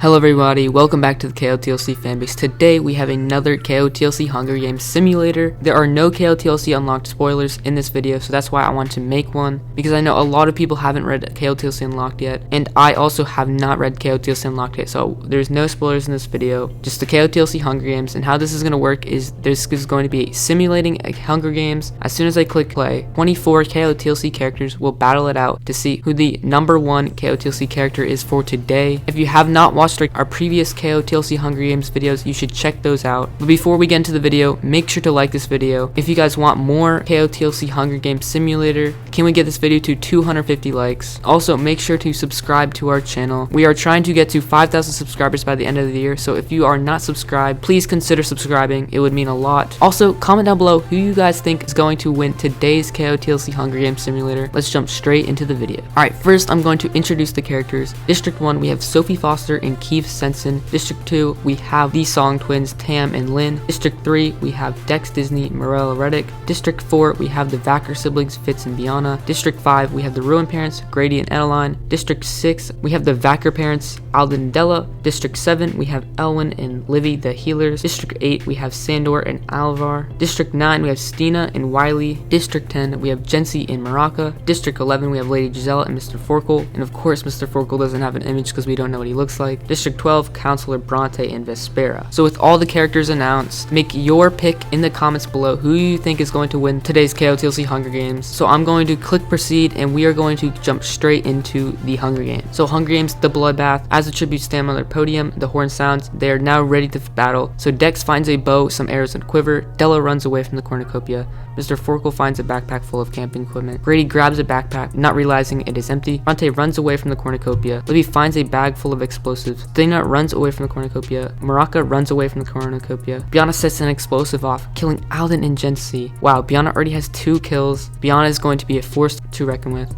Hello everybody, welcome back to the KotLC Fanbase. Today we have another KotLC Hunger Games simulator. There are no KotLC unlocked spoilers in this video, so that's why I want to make one, because I know a lot of people haven't read KotLC Unlocked yet, and I also have not read KotLC Unlocked yet, so there's no spoilers in this video, just the KotLC Hunger Games. And how this is going to work is this is going to be simulating a Hunger Games. As soon as I click play, 24 KotLC characters will battle it out to see who the #1 KotLC character is for today. If you have not watched our previous KotLC Hunger Games videos, you should check those out. But before we get into the video, make sure to like this video. If you guys want more KotLC Hunger Games Simulator, can we get this video to 250 likes? Also, make sure to subscribe to our channel. We are trying to get to 5,000 subscribers by the end of the year, so if you are not subscribed, please consider subscribing. It would mean a lot. Also, comment down below who you guys think is going to win today's KotLC Hunger Games Simulator. Let's jump straight into the video. Alright, first I'm going to introduce the characters. District 1, we have Sophie Foster and Keefe Sencen. District 2, we have the Song twins, Tam and Lynn. District 3, we have Dex Disney, Morella Reddick. District 4, we have the Vacker siblings, Fitz and Biana. District 5, we have the Ruin parents, Grady and Adeline. District 6, we have the Vacker parents, Alden and Della. District 7, we have Elwin and Livy, the healers. District 8, we have Sandor and Alvar. District 9, we have Stina and Wiley. District 10, we have Jency and Maraca. District 11, we have Lady Giselle and Mr. Forkle. And of course, Mr. Forkle doesn't have an image because we don't know what he looks like. District 12, Counselor Bronte and Vespera. So with all the characters announced, make your pick in the comments below who you think is going to win today's KotLC Hunger Games. So I'm going to click proceed and we are going to jump straight into the Hunger Games. So Hunger Games, the Bloodbath. As the tributes stand on their podium, the horn sounds. They are now ready to battle. So Dex finds a bow, some arrows and quiver. Della runs away from the cornucopia. Mr. Forkle finds a backpack full of camping equipment. Grady grabs a backpack, not realizing it is empty. Bronte runs away from the cornucopia. Libby finds a bag full of explosives. Stina runs away from the cornucopia. Maraca runs away from the cornucopia. Biana sets an explosive off, killing Alden and Jency. Wow, Biana already has 2 kills. Biana is going to be a force to reckon with.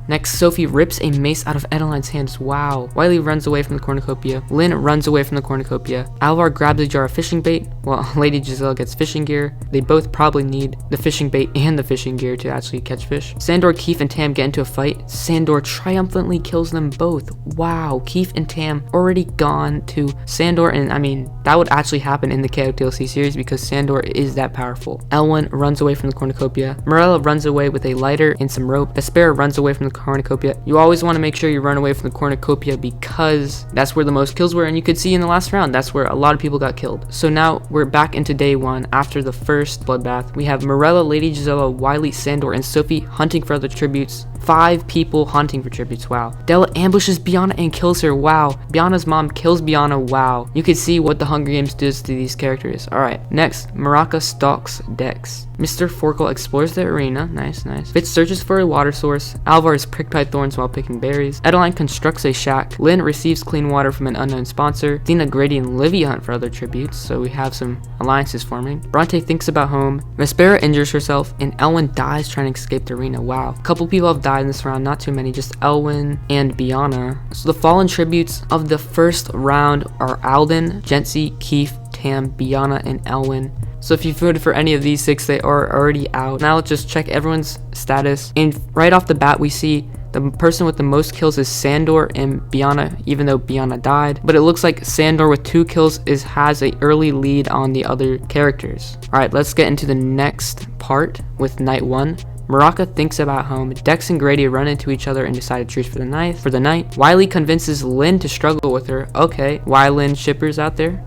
Next, Sophie rips a mace out of Adeline's hands. Wow. Wiley runs away from the cornucopia. Lynn runs away from the cornucopia. Alvar grabs a jar of fishing bait, while Lady Giselle gets fishing gear. They both probably need the fishing bait and the fishing gear to actually catch fish. Sandor, Keefe, and Tam get into a fight. Sandor triumphantly kills them both. Wow. Keefe and Tam already gone to Sandor, and I mean, that would actually happen in the KotLC series because Sandor is that powerful. Elwin runs away from the cornucopia. Morella runs away with a lighter and some rope. Vespera runs away from the cornucopia. You always want to make sure you run away from the cornucopia because that's where the most kills were, and you could see in the last round that's where a lot of people got killed. So now we're back into day 1 after the first bloodbath. We have Morella, Lady Gisela, Wiley, Sandor, and Sophie hunting for other tributes. 5 people hunting for tributes. Wow. Della ambushes Biana and kills her. Wow. Biana's mom kills Biana. Wow. You can see what the Hunger Games does to these characters. Alright. Next, Maraca stalks Dex. Mr. Forkle explores the arena. Nice, nice. Fitz searches for a water source. Alvar is pricked by thorns while picking berries. Adeline constructs a shack. Lynn receives clean water from an unknown sponsor. Dina, Grady, and Livy hunt for other tributes, so we have some alliances forming. Bronte thinks about home. Vespera injures herself, and Elwin dies trying to escape the arena. Wow. A couple people have died in this round, not too many, just Elwin and Biana. So the fallen tributes of the first round are Alden, Jency, Keefe, Tam, Biana, and Elwin. So if you voted for any of these 6, they are already out. Now let's just check everyone's status. And right off the bat, we see the person with the most kills is Sandor and Biana, even though Biana died. But it looks like Sandor with 2 kills has an early lead on the other characters. Alright, let's get into the next part with night 1. Maraca thinks about home. Dex and Grady run into each other and decide to truce for the night. Wiley convinces Lynn to struggle with her. Okay, why Lynn shippers out there?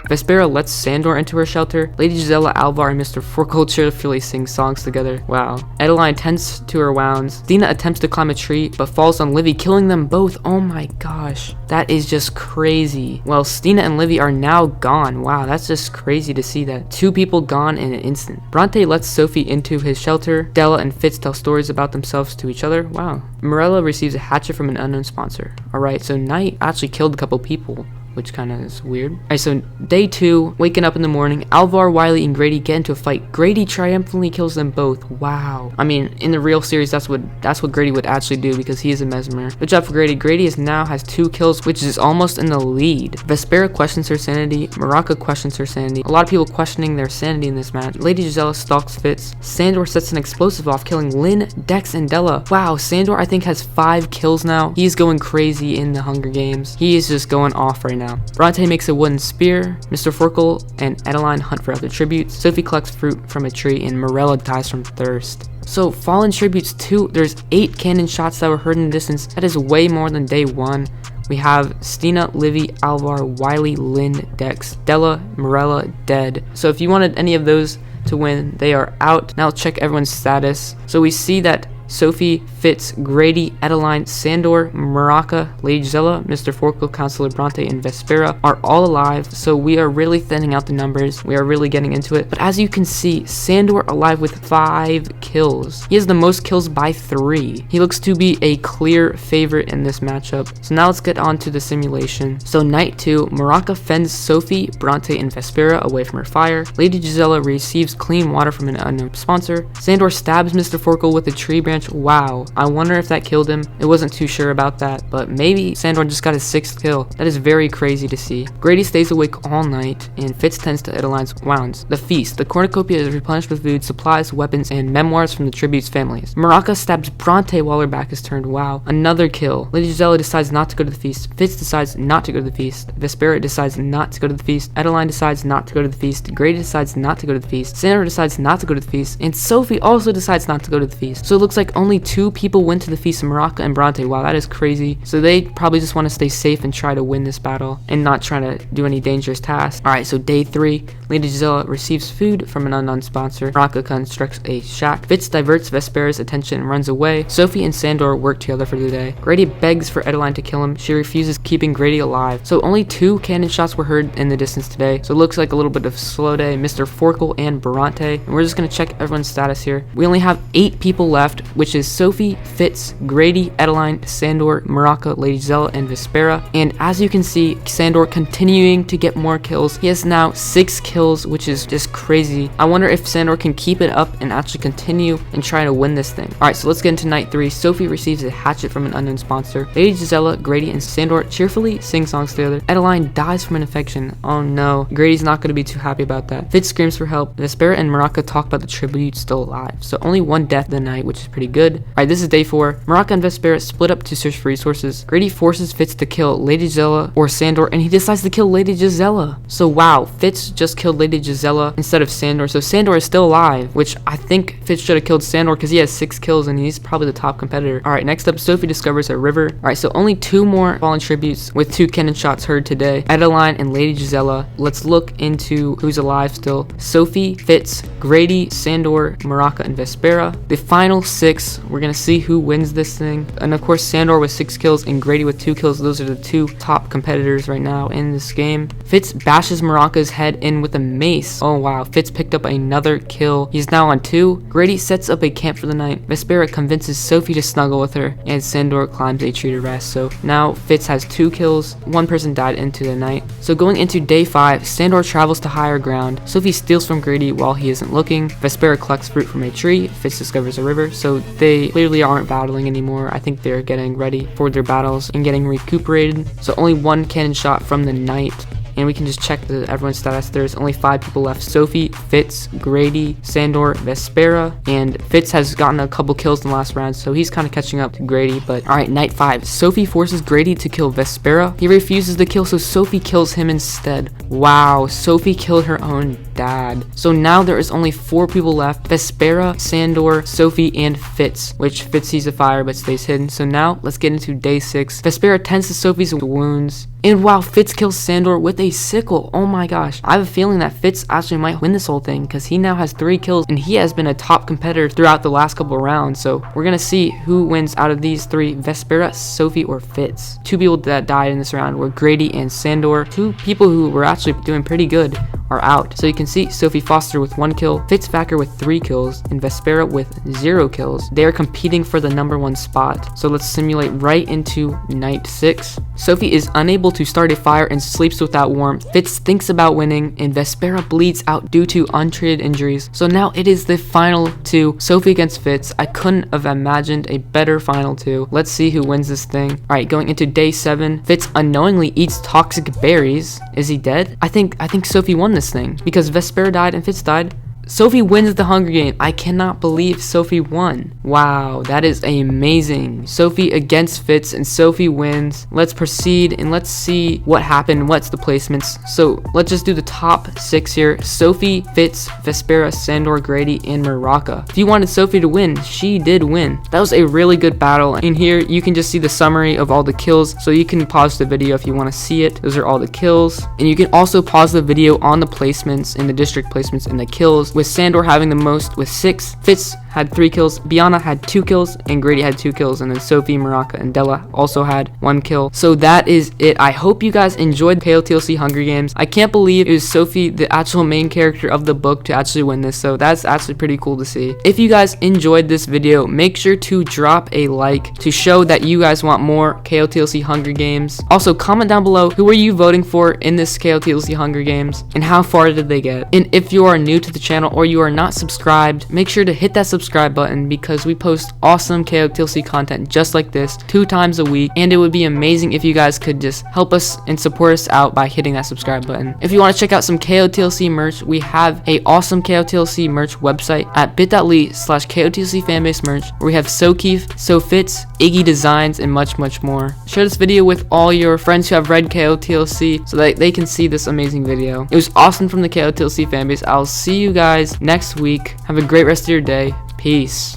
Vespera lets Sandor into her shelter. Lady Gisela, Alvar, and Mr. Forkle cheerfully sing songs together. Wow. Adeline tends to her wounds. Dina attempts to climb a tree, but falls on Livy, killing them both. Oh my gosh. That is just crazy. Well, Stina and Livy are now gone. Wow, that's just crazy to see that. 2 people gone in an instant. Bronte lets Sophie into his shelter. Della and Fitz tell stories about themselves to each other. Wow. Morella receives a hatchet from an unknown sponsor. Alright, so Knight actually killed a couple people. which kind of is weird. Alright, so day 2, waking up in the morning, Alvar, Wiley, and Grady get into a fight. Grady triumphantly kills them both. Wow. I mean, in the real series, that's what Grady would actually do because he is a Mesmer. Good job for Grady. Grady now has 2 kills, which is almost in the lead. Vespera questions her sanity. Maraca questions her sanity. A lot of people questioning their sanity in this match. Lady Gisela stalks Fitz. Sandor sets an explosive off, killing Lynn, Dex, and Della. Wow, Sandor I think has 5 kills now. He's going crazy in the Hunger Games. He is just going off right now. Bronte makes a wooden spear. Mr. Forkel and Adeline hunt for other tributes. Sophie collects fruit from a tree, and Morella dies from thirst. So fallen tributes 2, there's 8 cannon shots that were heard in the distance. That is way more than day 1. We have Stina, Livy, Alvar, Wiley, Lynn, Dex, Della, Morella, dead. So if you wanted any of those to win, they are out. Now let's check everyone's status. So we see that Sophie, Fitz, Grady, Adeline, Sandor, Maraca, Lady Gisela, Mr. Forkel, Counselor Bronte, and Vespera are all alive, so we are really thinning out the numbers. We are really getting into it. But as you can see, Sandor alive with 5 kills. He has the most kills by 3. He looks to be a clear favorite in this matchup. So now let's get on to the simulation. So night 2, Maraca fends Sophie, Bronte, and Vespera away from her fire. Lady Gisela receives clean water from an unknown sponsor. Sandor stabs Mr. Forkel with a tree branch. Wow, I wonder if that killed him. It wasn't too sure about that, but maybe Sandor just got his 6th kill. That is very crazy to see. Grady stays awake all night, and Fitz tends to Adeline's wounds. The feast. The cornucopia is replenished with food, supplies, weapons, and memoirs from the tribute's families. Maraca stabs Bronte while her back is turned. Wow, another kill. Lady Gisela decides not to go to the feast. Fitz decides not to go to the feast. Vespera decides not to go to the feast. Adeline decides not to go to the feast. Grady decides not to go to the feast. Sandor decides not to go to the feast, and Sophie also decides not to go to the feast. So it looks like only 2 people went to the feast, Maraca and Bronte. Wow, that is crazy. So they probably just want to stay safe and try to win this battle and not try to do any dangerous tasks. Alright, so day 3, Lady Gisela receives food from an unknown sponsor. Maraca constructs a shack. Fitz diverts Vespera's attention and runs away. Sophie and Sandor work together for the day. Grady begs for Adeline to kill him. She refuses, keeping Grady alive. So only 2 cannon shots were heard in the distance today. So it looks like a little bit of a slow day. Mr. Forkel and Bronte. And we're just going to check everyone's status here. We only have 8 people left, which is Sophie, Fitz, Grady, Adeline, Sandor, Maraca, Lady Gisela, and Vespera. And as you can see, Sandor continuing to get more kills. He has now 6 kills, which is just crazy. I wonder if Sandor can keep it up and actually continue and try to win this thing. Alright, so let's get into night 3. Sophie receives a hatchet from an unknown sponsor. Lady Gisela, Grady, and Sandor cheerfully sing songs together. Adeline dies from an infection. Oh no. Grady's not going to be too happy about that. Fitz screams for help. Vespera and Maraca talk about the tribute still alive. So only 1 death of the night, which is pretty good. Alright, this is day 4. Maraca and Vespera split up to search for resources. Grady forces Fitz to kill Lady Gisela or Sandor, and he decides to kill Lady Gisela. So wow, Fitz just killed Lady Gisela instead of Sandor. So Sandor is still alive, which I think Fitz should have killed Sandor because he has 6 kills and he's probably the top competitor. Alright, next up, Sophie discovers a river. Alright, so only 2 more fallen tributes with 2 cannon shots heard today. Adeline and Lady Gisela. Let's look into who's alive still. Sophie, Fitz, Grady, Sandor, Maraca, and Vespera. The final 6, we're gonna see who wins this thing. And of course, Sandor with 6 kills and Grady with 2 kills. Those are the 2 top competitors right now in this game. Fitz bashes Maraca's head in with a mace. Oh wow, Fitz picked up another kill. He's now on 2. Grady sets up a camp for the night. Vespera convinces Sophie to snuggle with her, and Sandor climbs a tree to rest. So now Fitz has 2 kills. 1 person died into the night. So going into day 5, Sandor travels to higher ground. Sophie steals from Grady while he isn't looking. Vespera collects fruit from a tree. Fitz discovers a river. So they clearly aren't battling anymore. I think they're getting ready for their battles and getting recuperated. So only 1 cannon shot from the night. And we can just check everyone's status. There's only 5 people left. Sophie, Fitz, Grady, Sandor, Vespera, and Fitz has gotten a couple kills in the last round, so he's kind of catching up to Grady. But alright, night 5. Sophie forces Grady to kill Vespera. He refuses to kill, so Sophie kills him instead. Wow, Sophie killed her own dad. So now there is only 4 people left. Vespera, Sandor, Sophie, and Fitz, which Fitz sees a fire but stays hidden. So now let's get into day 6. Vespera tends to Sophie's wounds. And wow, Fitz kills Sandor with a sickle. Oh my gosh. I have a feeling that Fitz actually might win this whole thing because he now has 3 kills and he has been a top competitor throughout the last couple rounds. So we're going to see who wins out of these 3, Vespera, Sophie, or Fitz. 2 people that died in this round were Grady and Sandor. 2 people who were actually doing pretty good are out. So you can see Sophie Foster with 1 kill, Fitz Vacker with 3 kills, and Vespera with 0 kills. They are competing for the #1 spot. So let's simulate right into night 6. Sophie is unable to start a fire and sleeps without warmth. Fitz thinks about winning, and Vespera bleeds out due to untreated injuries. So now it is the final 2, Sophie against Fitz. I couldn't have imagined a better final 2. Let's see who wins this thing. Alright, going into day 7, Fitz unknowingly eats toxic berries. Is he dead? I think Sophie won this thing because Vespera died and Fitz died. Sophie wins the Hunger Game. I cannot believe Sophie won. Wow, that is amazing. Sophie against Fitz, and Sophie wins. Let's proceed and let's see what happened. What's the placements? So let's just do the top 6 here. Sophie, Fitz, Vespera, Sandor, Grady, and Maraca. If you wanted Sophie to win, she did win. That was a really good battle. And here you can just see the summary of all the kills. So you can pause the video if you want to see it. Those are all the kills. And you can also pause the video on the placements, in the district placements, and the kills, with Sandor having the most with 6. Fitz had 3 kills, Biana had 2 kills, and Grady had 2 kills, and then Sophie, Maraca, and Della also had 1 kill. So that is it. I hope you guys enjoyed KotLC Hunger Games. I can't believe it was Sophie, the actual main character of the book, to actually win this, so that's actually pretty cool to see. If you guys enjoyed this video, make sure to drop a like to show that you guys want more KotLC Hunger Games. Also, comment down below, who are you voting for in this KotLC Hunger Games, and how far did they get? And if you are new to the channel or you are not subscribed, make sure to hit that subscribe button because we post awesome KotLC content just like this 2 times a week, and it would be amazing if you guys could just help us and support us out by hitting that subscribe button. If you want to check out some KotLC merch, we have a awesome KotLC merch website at bit.ly/KotLC fanbase merch, where we have So Keefe, So Fitz, Iggy Designs, and much more. Share this video with all your friends who have read KotLC so that they can see this amazing video. It was awesome from the KotLC fanbase. I'll see you guys next week. Have a great rest of your day. Peace.